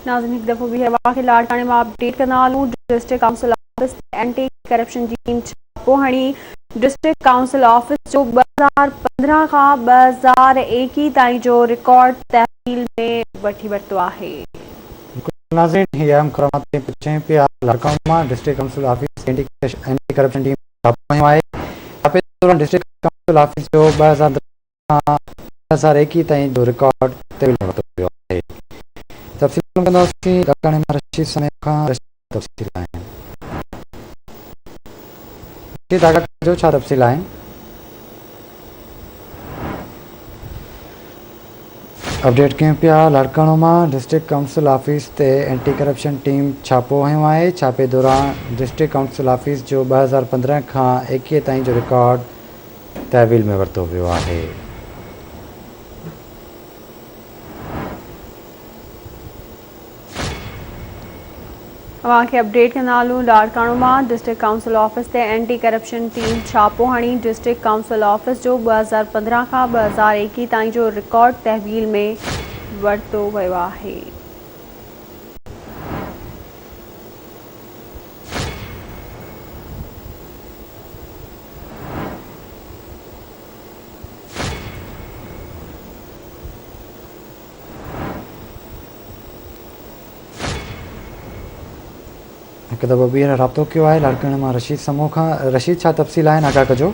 नाज़रीन हिकु दफ़ो ॿीहर वाक़िए लाड़काणे मां अपडेट कंदा हलूं। District council office anti corruption team छापो हणी डिस्ट्रिक्ट काउंसिल ऑफिस जो 2015 खां 2021 ताईं जो रिकॉर्ड तहवील में वठी वरितो आहे। नाज़रीन ये हम करामात पूछें पे लाड़काणे मां district council office anti corruption team छापो हयो आहे। छापे दौरान डिस्ट्रिक्ट काउंसिल ऑफिस जो 2021 ताईं जो रिकॉर्ड तहवील में वरितो वियो आहे। तफ़सील कंदासीं लाड़काणे मां रशीद समय खां तफ़सील आहिनि। जो छा तफ़सील आहिनि? अपडेट कयूं पिया लाड़काणे मां डिस्ट्रिक्ट काउंसिल ऑफिस ते एंटी करप्शन टीम छापो हयो आहे। छापे दौरान डिस्ट्रिक्ट काउंसिल ऑफिस जो 2015 खां 21 ताईं जो रिकॉर्ड तहवील में वरितो वियो आहे। अवांखे अपडेट कंदा हलूं। लाड़काणे मां डिस्ट्रिक्ट काउंसिल ऑफिस ते एंटी करप्शन टीम छापो हणी डिस्ट्रिक्ट काउंसिल ऑफिस जो 2015 खां 2021 ताईं जो रिकॉर्ड तहवील में वरितो वियो आहे। हिकु दफ़ो ॿीहर राब्तो कयो आहे लाड़काणे मां रशीद समूह खां। रशीद छा तफ़सील आहिनि आगाह कजो।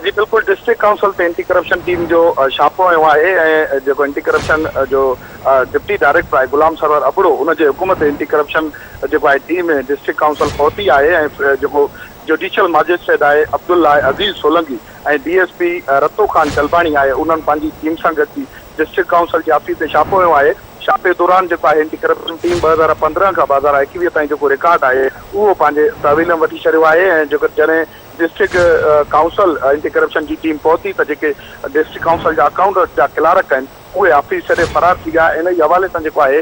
जी बिल्कुल डिस्ट्रिक्ट काउंसिल ते एंटी करप्शन टीम जो छापो हयो आहे ऐं जेको एंटी करप्शन जो डिप्टी डायरेक्टर आहे गुलाम सरवर अबड़ो उन जे हुकुम ते एंटी करप्शन जेको आहे टीम डिस्ट्रिक्ट काउंसिल पहुती आहे ऐं जेको जुडिशियल मजिस्ट्रेट आहे अब्दुल अज़ीज़ सोलंकी ऐं DSP रतो खान चलबाणी आहे उन्हनि पंहिंजी टीम सां गॾिजी डिस्ट्रिक्ट काउंसिल जे ऑफिस ते छापो हयो आहे। छापे दौरान जेको आहे एंटी करप्शन टीम 2015 खां 2021 ताईं जेको रिकॉर्ड आहे उहो पंहिंजे तहवील में वठी छॾियो आहे ऐं जेको जॾहिं डिस्ट्रिक्ट काउंसिल एंटी करप्शन जी टीम पहुती त जेके डिस्ट्रिक्ट काउंसिल जा अकाउंटेंट जा क्लार्क आहिनि उहे ऑफिस छॾे फरार थी विया। इन ई हवाले सां जेको आहे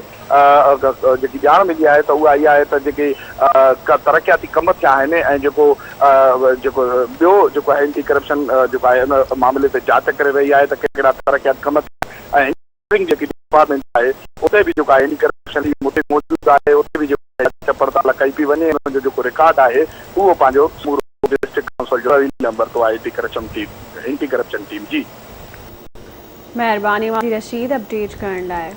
जेकी ॼाण मिली आहे त उहा इहा आहे त जेके तरक़ियाती कम थिया आहिनि ऐं जेको ॿियो जेको आहे एंटी करप्शन जेको आहे उन मामले ते जांच करे रही आहे त कहिड़ा तरक़ियाती कम थिया ऐं जेकी डिपार्टमेंट आहे उते बि जेको आहे एंटी करप्शन टीम उते मौजूदु आहे उते बि जेको जांच पड़ताल कई पई वञे उन जो जेको रिकॉर्ड आहे उहो पंहिंजो डिस्ट्रिक्ट काउंसिल जो नंबर तो एंटी करप्शन टीम जी। महिरबानी रशीद अपडेट करण लाइ।